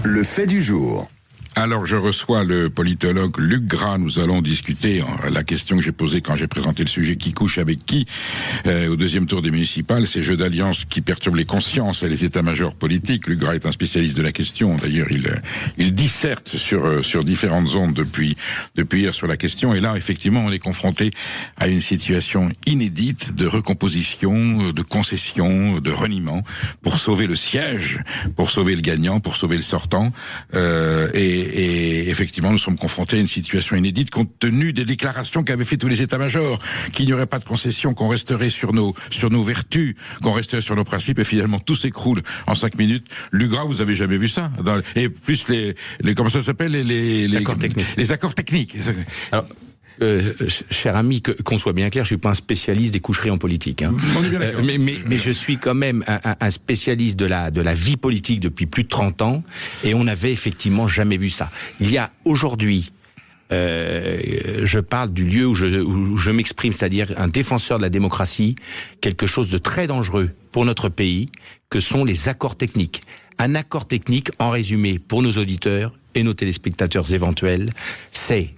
Le fait du jour. Alors, je reçois le politologue Luc Gras. Nous allons discuter la question que j'ai posée quand j'ai présenté le sujet qui couche avec qui au deuxième tour des municipales, ces jeux d'alliance qui perturbent les consciences et les états-majors politiques. Luc Gras est un spécialiste de la question. D'ailleurs, il disserte sur différentes ondes depuis hier sur la question. Et là, effectivement, on est confronté à une situation inédite de recomposition, de concession, de reniement pour sauver le siège, pour sauver le gagnant, pour sauver le sortant. Et effectivement, nous sommes confrontés à une situation inédite compte tenu des déclarations qu'avaient fait tous les états-majors, qu'il n'y aurait pas de concession, qu'on resterait sur nos vertus, qu'on resterait sur nos principes, et finalement tout s'écroule en 5 minutes. Luc Gras, vous avez jamais vu ça? Et plus les comment ça s'appelle, les accords techniques. Les accords techniques. Alors, cher ami, qu'on soit bien clair, je suis pas un spécialiste des coucheries en politique, hein. Mais je suis quand même un spécialiste de la vie politique depuis plus de 30 ans, et on n'avait effectivement jamais vu ça. Il y a aujourd'hui, je parle du lieu où je m'exprime, c'est-à-dire un défenseur de la démocratie, quelque chose de très dangereux pour notre pays, que sont les accords techniques. Un accord technique, en résumé, pour nos auditeurs et nos téléspectateurs éventuels, c'est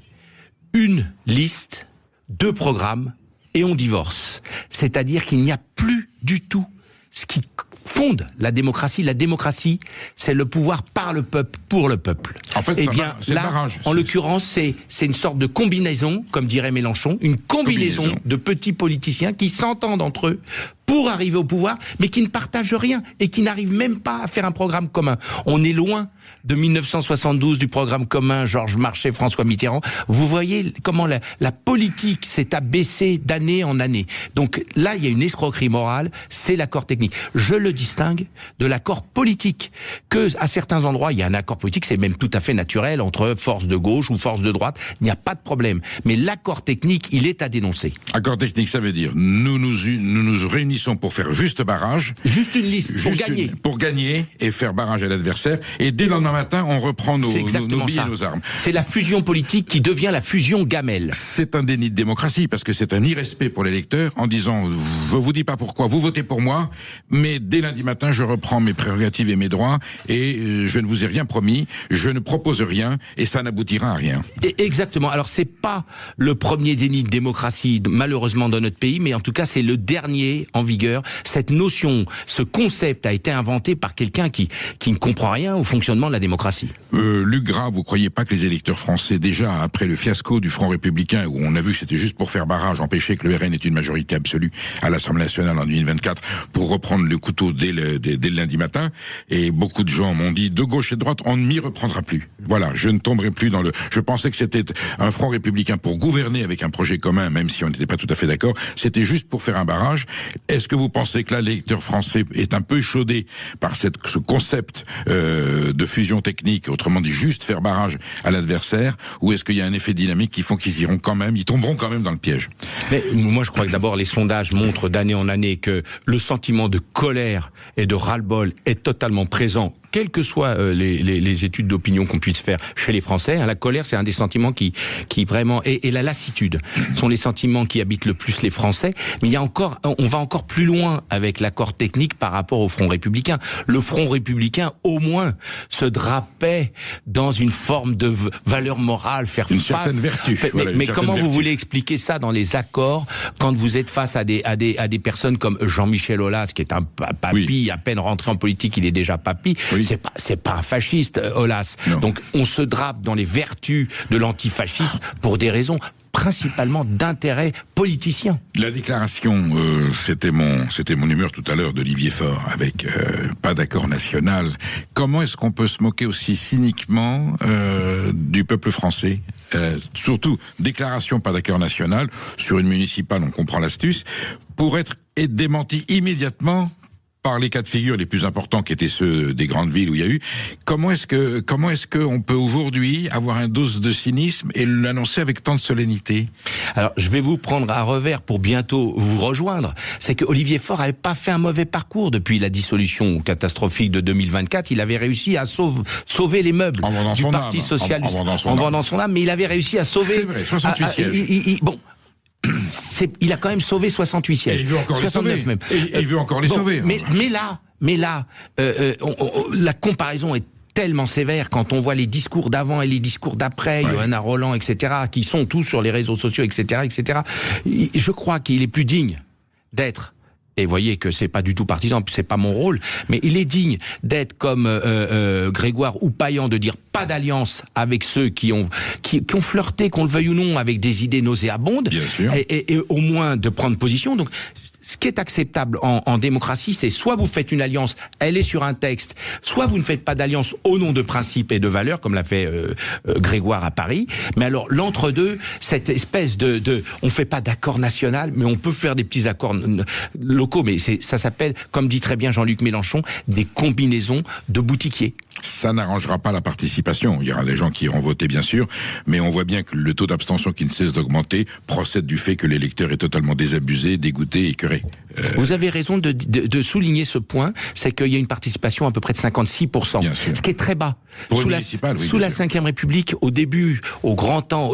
une liste, 2 programmes, et on divorce. C'est-à-dire qu'il n'y a plus du tout ce qui fonde la démocratie. La démocratie, c'est le pouvoir par le peuple, pour le peuple. En fait, eh bien, là, en l'occurrence, c'est une sorte de combinaison, comme dirait Mélenchon, une combinaison de petits politiciens qui s'entendent entre eux pour arriver au pouvoir, mais qui ne partagent rien et qui n'arrivent même pas à faire un programme commun. On est loin de 1972 du programme commun Georges Marchais, François Mitterrand. Vous voyez comment la politique s'est abaissée d'année en année. Donc là, il y a une escroquerie morale, c'est l'accord technique. Je le distingue de l'accord politique, que à certains endroits, il y a un accord politique, c'est même tout à fait naturel entre force de gauche ou force de droite, il n'y a pas de problème. Mais l'accord technique, il est à dénoncer. Accord technique, ça veut dire nous nous réunissons pour faire juste barrage. Juste une liste, pour gagner. Pour gagner et faire barrage à l'adversaire. Et dès le lendemain matin, on reprend nos billes et nos armes. C'est la fusion politique qui devient la fusion gamelle. C'est un déni de démocratie, parce que c'est un irrespect pour l'électeur en disant, je vous dis pas pourquoi, vous votez pour moi, mais dès lundi matin, je reprends mes prérogatives et mes droits, et je ne vous ai rien promis, je ne propose rien, et ça n'aboutira à rien. Exactement. Alors c'est pas le premier déni de démocratie, malheureusement, dans notre pays, mais en tout cas, c'est le dernier en vigueur. Cette notion, ce concept a été inventé par quelqu'un qui ne comprend rien au fonctionnement de la démocratie. Luc Gras, vous croyez pas que les électeurs français, déjà après le fiasco du Front républicain, où on a vu que c'était juste pour faire barrage, empêcher que le RN ait une majorité absolue à l'Assemblée nationale en 2024, pour reprendre le couteau dès le lundi matin, et beaucoup de gens m'ont dit, de gauche et de droite, on ne m'y reprendra plus. Voilà, je ne tomberai plus dans le... Je pensais que c'était un Front républicain pour gouverner avec un projet commun, même si on n'était pas tout à fait d'accord, c'était juste pour faire un barrage. Est-ce que vous pensez que là, l'électeur français est un peu échaudé par ce concept de fusion technique, autrement dit juste faire barrage à l'adversaire, ou est-ce qu'il y a un effet dynamique qui font qu'ils ils tomberont quand même dans le piège? Mais moi, je crois que d'abord, les sondages montrent d'année en année que le sentiment de colère et de ras-le-bol est totalement présent, quelles que soient les études d'opinion qu'on puisse faire chez les Français. La colère, c'est un des sentiments qui vraiment... Et la lassitude sont les sentiments qui habitent le plus les Français. Mais il y a encore, on va encore plus loin avec l'accord technique par rapport au Front républicain. Le Front républicain, au moins, se drapait dans une forme de valeur morale, faire une face... certaine vertu. Mais comment vous voulez expliquer ça dans les accords quand vous êtes face à des personnes comme Jean-Michel Aulas, qui est un papy, à peine rentré en politique, il est déjà papy. Oui. C'est pas un fasciste, Aulas. Non. Donc on se drape dans les vertus de l'antifascisme pour des raisons principalement d'intérêt politicien. La déclaration, c'était mon humeur tout à l'heure d'Olivier Faure, avec pas d'accord national. Comment est-ce qu'on peut se moquer aussi cyniquement du peuple français? Surtout, déclaration pas d'accord national, sur une municipale, on comprend l'astuce, pour être démenti immédiatement par les cas de figure les plus importants qui étaient ceux des grandes villes où il y a eu. Comment est-ce que on peut aujourd'hui avoir un dose de cynisme et l'annoncer avec tant de solennité? Alors, je vais vous prendre à revers pour bientôt vous rejoindre. C'est que Olivier Faure avait pas fait un mauvais parcours depuis la dissolution catastrophique de 2024. Il avait réussi à sauver les meubles du Parti socialiste en vendant son âme, mais il avait réussi à sauver. C'est vrai, 68 sièges. Bon. Il a quand même sauvé 68 sièges. Et il veut encore 69 les sauver. Même. Et il veut encore les sauver. Mais là, la comparaison est tellement sévère quand on voit les discours d'avant et les discours d'après, Johanna Roland, etc., qui sont tous sur les réseaux sociaux, etc., etc. Je crois qu'il est plus digne d'être. Et vous voyez que c'est pas du tout partisan, c'est pas mon rôle, mais il est digne d'être comme Grégoire ou Payan, de dire pas d'alliance avec ceux qui ont flirté, qu'on le veuille ou non, avec des idées nauséabondes, et au moins de prendre position. Donc, ce qui est acceptable en démocratie, c'est soit vous faites une alliance, elle est sur un texte, soit vous ne faites pas d'alliance au nom de principes et de valeurs, comme l'a fait Grégoire à Paris. Mais alors, l'entre-deux, cette espèce on fait pas d'accord national, mais on peut faire des petits accords locaux, mais ça s'appelle, comme dit très bien Jean-Luc Mélenchon, des combinaisons de boutiquiers. Ça n'arrangera pas la participation. Il y aura des gens qui iront voter, bien sûr, mais on voit bien que le taux d'abstention qui ne cesse d'augmenter procède du fait que l'électeur est totalement désabusé, dégoûté, écœuré. Vous avez raison de souligner ce point, c'est qu'il y a une participation à peu près de 56%, ce qui est très bas. Sous la Ve République, au début, au grand temps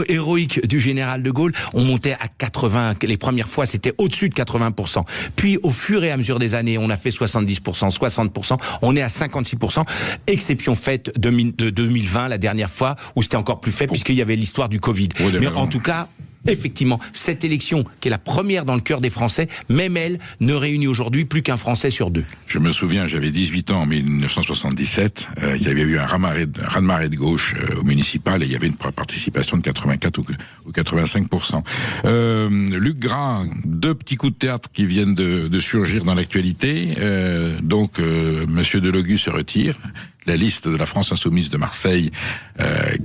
héroïque du général de Gaulle, on montait à 80, les premières fois c'était au-dessus de 80%. Puis au fur et à mesure des années, on a fait 70%, 60%, on est à 56%, exception faite de 2020, la dernière fois, où c'était encore plus faible, puisqu'il y avait l'histoire du Covid. Mais en tout cas, effectivement, cette élection, qui est la première dans le cœur des Français, même elle, ne réunit aujourd'hui plus qu'un Français sur deux. Je me souviens, j'avais 18 ans en 1977, il y avait eu un raz-de-marée de gauche au municipal, et il y avait une participation de 84 ou 85%. Luc Gras, deux petits coups de théâtre qui viennent de surgir dans l'actualité. Monsieur Delogu se retire. La liste de la France Insoumise de Marseille,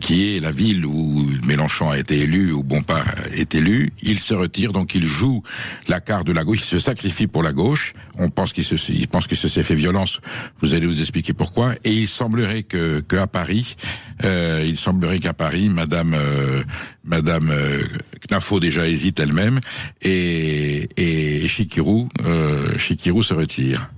qui est la ville où Mélenchon a été élu, où Bompard est élu, il se retire, donc il joue la carte de la gauche, il se sacrifie pour la gauche. On pense qu'il se s'est fait violence. Vous allez nous expliquer pourquoi. Et il semblerait qu'à Paris, Madame Knafo déjà hésite elle-même, et Chikirou se retire.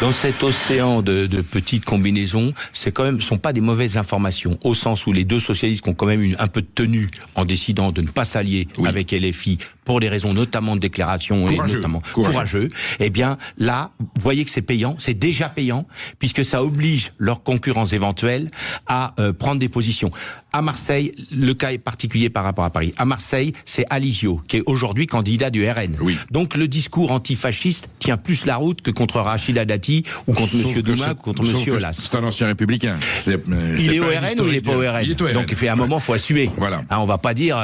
Dans cet océan de petites combinaisons, sont pas des mauvaises informations, au sens où les deux socialistes qui ont quand même un peu de tenue en décidant de ne pas s'allier avec LFI pour des raisons notamment de déclaration et notamment courageux. Eh bien là, vous voyez que c'est payant, c'est déjà payant, puisque ça oblige leurs concurrents éventuels à prendre des positions. À Marseille, le cas est particulier par rapport à Paris. À Marseille, c'est Alizio, qui est aujourd'hui candidat du RN. Oui. Donc le discours antifasciste tient plus la route que contre Rachida Dati ou contre M. Douma ou contre M. Aulas. C'est un ancien républicain. Il est au RN ou il n'est pas au RN? Donc il fait un moment, il faut assumer. Voilà. Hein, on va pas dire,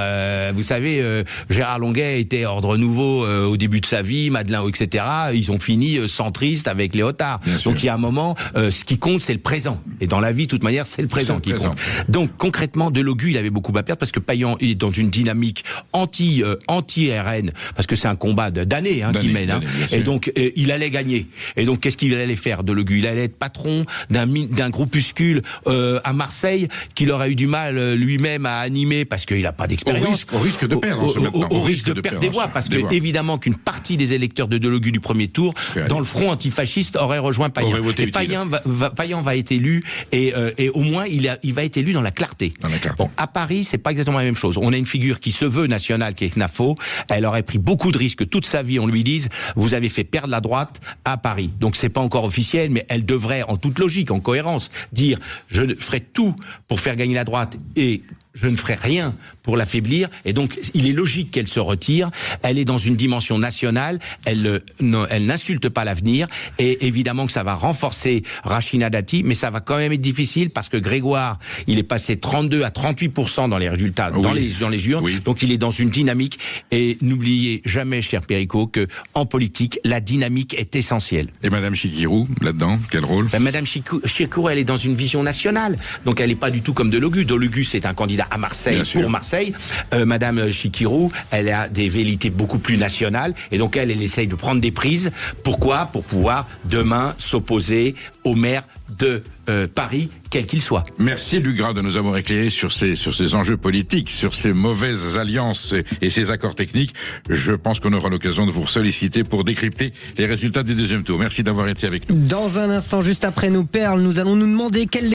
vous savez, Gérard Longuet était ordre nouveau au début de sa vie, Madeleine, etc. Ils ont fini centristes avec Léotard. Donc il y a un moment, ce qui compte, c'est le présent. Et dans la vie, de toute manière, c'est le présent qui compte. Donc concrètement, Delogu, il avait beaucoup à perdre parce que Payan, il est dans une dynamique anti-RN, parce que c'est un combat d'années qu'il mène. Et donc, il allait gagner. Et donc, qu'est-ce qu'il allait faire, Delogu? Il allait être patron d'un groupuscule à Marseille qu'il aurait eu du mal lui-même à animer parce qu'il n'a pas d'expérience. Au risque de perdre. Au risque de perdre des voix, parce que évidemment qu'une partie des électeurs de Delogu du premier tour, dans le front antifasciste, aurait rejoint Payan. Et Payan va être élu, et au moins, il va être élu dans la clarté. Bon, à Paris, c'est pas exactement la même chose. On a une figure qui se veut nationale, qui est Knafo. Elle aurait pris beaucoup de risques toute sa vie. On lui dise, vous avez fait perdre la droite à Paris. Donc c'est pas encore officiel, mais elle devrait, en toute logique, en cohérence, dire, je ferai tout pour faire gagner la droite et je ne ferai rien pour l'affaiblir, et donc il est logique qu'elle se retire. Elle est dans une dimension nationale, elle n'insulte pas l'avenir, et évidemment que ça va renforcer Rachida Dati, mais ça va quand même être difficile parce que Grégoire, il est passé 32 à 38% dans les résultats, dans les urnes, donc il est dans une dynamique, et n'oubliez jamais, cher Perico, que en politique, la dynamique est essentielle. Et Madame Chikirou, là-dedans, quel rôle? Madame Chikirou, elle est dans une vision nationale, donc elle n'est pas du tout comme Delogu. Delogu, c'est un candidat à Marseille, pour Marseille. Madame Chikirou, elle a des velléités beaucoup plus nationales, et donc elle essaye de prendre des prises. Pourquoi? Pour pouvoir demain s'opposer au maire de Paris, quel qu'il soit. Merci Luc Gras de nous avoir éclairé sur ces enjeux politiques, sur ces mauvaises alliances et ces accords techniques. Je pense qu'on aura l'occasion de vous solliciter pour décrypter les résultats du deuxième tour. Merci d'avoir été avec nous. Dans un instant, juste après nos perles, nous allons nous demander quelle